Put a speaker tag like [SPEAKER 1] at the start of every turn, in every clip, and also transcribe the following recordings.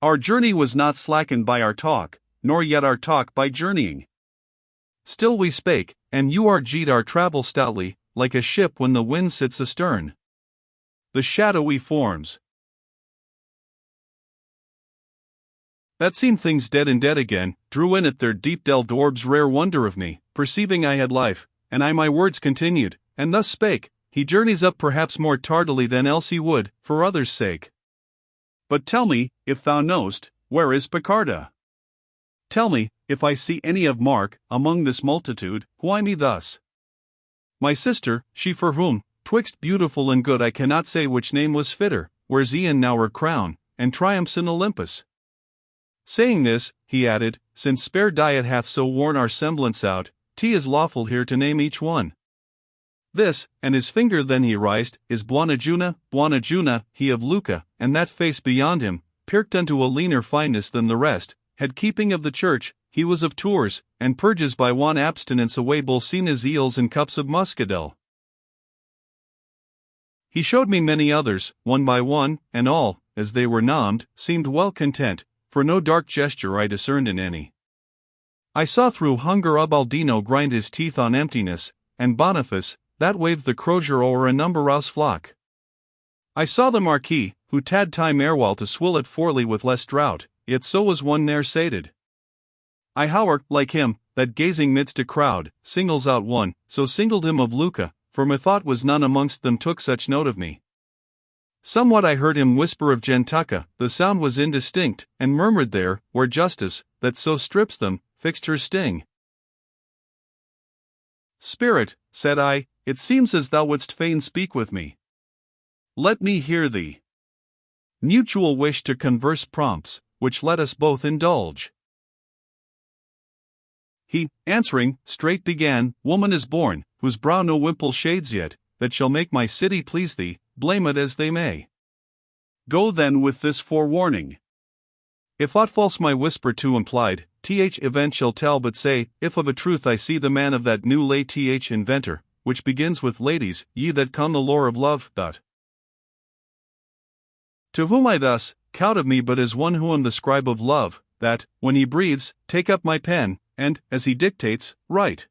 [SPEAKER 1] Our journey was not slackened by our talk, nor yet our talk by journeying. Still we spake, and urged our travel stoutly, like a ship when the wind sits astern. The shadowy forms that seemed things dead and dead again, drew in at their deep-delved orbs rare wonder of me, perceiving I had life, and I my words continued, and thus spake, he journeys up perhaps more tardily than else he would, for others' sake. But tell me, if thou knowst, where is Picarda? Tell me, if I see any of mark, among this multitude, why me thus? My sister, she for whom, twixt beautiful and good I cannot say which name was fitter, wears e'en now her crown, and triumphs in Olympus. Saying this, he added, since spare diet hath so worn our semblance out, 'tis lawful here to name each one. This, and his finger then he rised, is Buonaguna, he of Lucca, and that face beyond him, pirked unto a leaner fineness than the rest, had keeping of the church, he was of Tours, and purges by one abstinence away Bolsina's eels and cups of muscadel. He showed me many others, one by one, and all, as they were named, seemed well content, for no dark gesture I discerned in any. I saw through hunger Ubaldino grind his teeth on emptiness, and Boniface, that waved the crozier o'er a numberous flock. I saw the Marquis, who tad time erewhile to swill it forely with less drought, yet so was one ne'er sated. I however, like him, that gazing midst a crowd, singles out one, so singled him of Lucca, for methought was none amongst them took such note of me. Somewhat I heard him whisper of Gentuca, the sound was indistinct, and murmured there, where justice, that so strips them, fixed her sting. Spirit, said I, it seems as thou wouldst fain speak with me. Let me hear thee. Mutual wish to converse prompts, which let us both indulge. He, answering, straight began, Woman is born, whose brow no wimple shades yet, that shall make my city please thee, blame it as they may. Go then with this forewarning. If aught false my whisper too implied, event shall tell but say, if of a truth I see the man of that new lay inventor, which begins with ladies, ye that con the lore of love, To whom I thus, count of me but as one who am the scribe of love, that, when he breathes, take up my pen, and, as he dictates, write.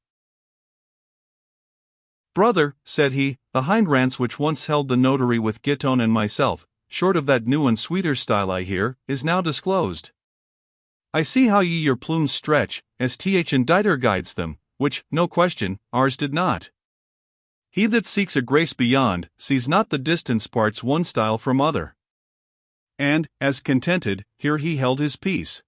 [SPEAKER 1] Brother, said he, the hindrance which once held the notary with Giton and myself, short of that new and sweeter style I hear, is now disclosed. I see how ye your plumes stretch, as inditer guides them, which, no question, ours did not. He that seeks a grace beyond, sees not the distance parts one style from other. And, as contented, here he held his peace.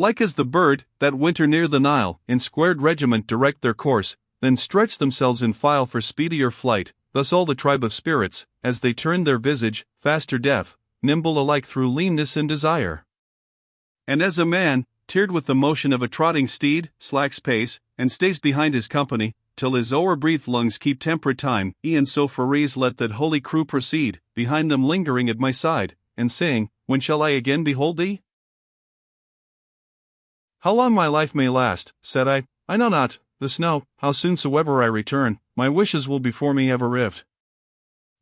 [SPEAKER 1] Like as the bird, that winter near the Nile, in squared regiment direct their course, then stretch themselves in file for speedier flight, thus all the tribe of spirits, as they turn their visage, faster deaf, nimble alike through leanness and desire. And as a man, tiered with the motion of a trotting steed, slacks pace, and stays behind his company, till his o'er-breathed lungs keep temperate time, e'en so Faries let that holy crew proceed, behind them lingering at my side, and saying, When shall I again behold thee? How long my life may last, said I know not, the snow, how soon soever I return, my wishes will before me ever rift.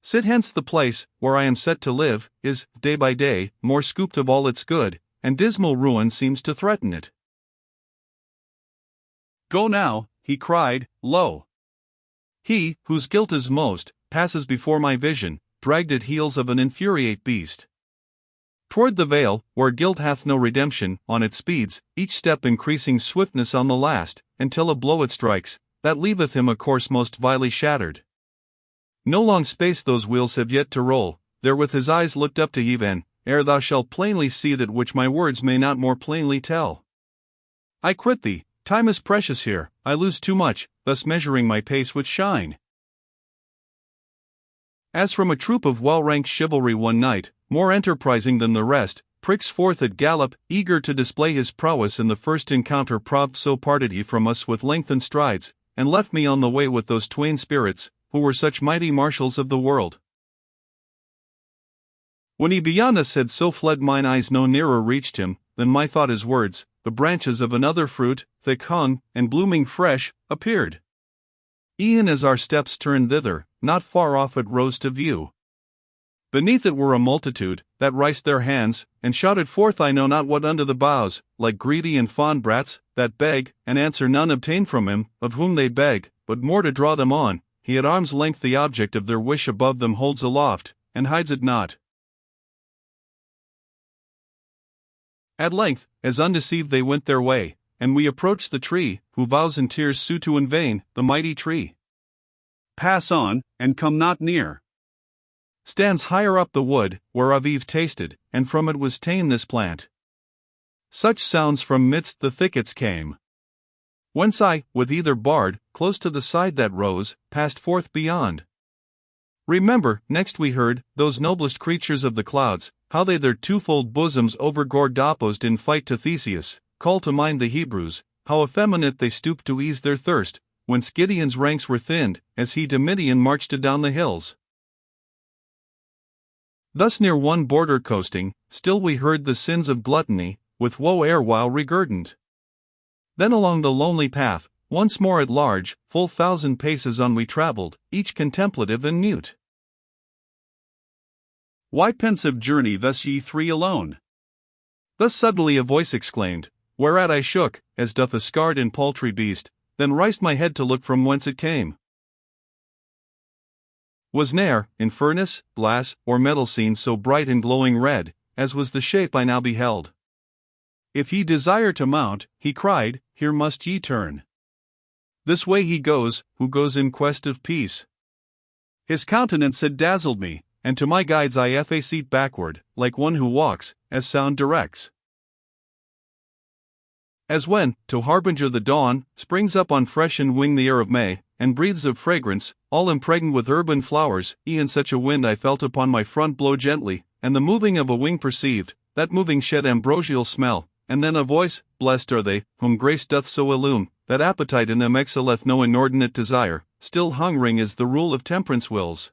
[SPEAKER 1] Sit hence the place, where I am set to live, is, day by day, more scooped of all its good, and dismal ruin seems to threaten it. Go now, he cried, lo! He, whose guilt is most, passes before my vision, dragged at heels of an infuriate beast. Toward the vale, where guilt hath no redemption, on it speeds, each step increasing swiftness on the last, until a blow it strikes, that leaveth him a course most vilely shattered. No long space those wheels have yet to roll, there with his eyes looked up to heaven, ere thou shalt plainly see that which my words may not more plainly tell. I quit thee, time is precious here, I lose too much, thus measuring my pace with shine. As from a troop of well-ranked chivalry one knight, more enterprising than the rest, pricks forth at gallop, eager to display his prowess in the first encounter proved, so parted he from us with lengthened strides, and left me on the way with those twain spirits, who were such mighty marshals of the world. When he beyond us had so fled, mine eyes no nearer reached him, than my thought his words, the branches of another fruit, thick hung, and blooming fresh, appeared. E'en as our steps turned thither, not far off it rose to view. Beneath it were a multitude, that riced their hands, and shouted forth I know not what under the boughs, like greedy and fond brats, that beg, and answer none obtain from him, of whom they beg, but more to draw them on. He at arm's length the object of their wish above them holds aloft, and hides it not. At length, as undeceived they went their way, and we approached the tree, who vows and tears sue to in vain, the mighty tree. Pass on, and come not near. Stands higher up the wood, whereof Eve tasted, and from it was ta'en this plant. Such sounds from midst the thickets came. Whence I, with either barred, close to the side that rose, passed forth beyond. Remember, next we heard, those noblest creatures of the clouds, how they their twofold bosoms overgordopposed in fight to Theseus, call to mind the Hebrews, how effeminate they stooped to ease their thirst, whence Gideon's ranks were thinned, as he to Midian marched adown the hills. Thus near one border coasting, still we heard the sins of gluttony, with woe erewhile regurdent. Then along the lonely path, once more at large, full 1,000 paces on we travelled, each contemplative and mute. Why pensive journey thus ye three alone? Thus suddenly a voice exclaimed, whereat I shook, as doth a scarred and paltry beast, then rised my head to look from whence it came. Was ne'er, in furnace, glass, or metal seen so bright and glowing red, as was the shape I now beheld. If ye desire to mount, he cried, here must ye turn. This way he goes, who goes in quest of peace. His countenance had dazzled me, and to my guides I effaced backward, like one who walks, as sound directs. As when, to harbinger the dawn, springs up on freshened wing the air of May, and breathes of fragrance, all impregned with urban flowers, e'en such a wind I felt upon my front blow gently, and the moving of a wing perceived, that moving shed ambrosial smell, and then a voice, blessed are they, whom grace doth so illume, that appetite in them exhaleth no inordinate desire, still hungering is the rule of temperance wills.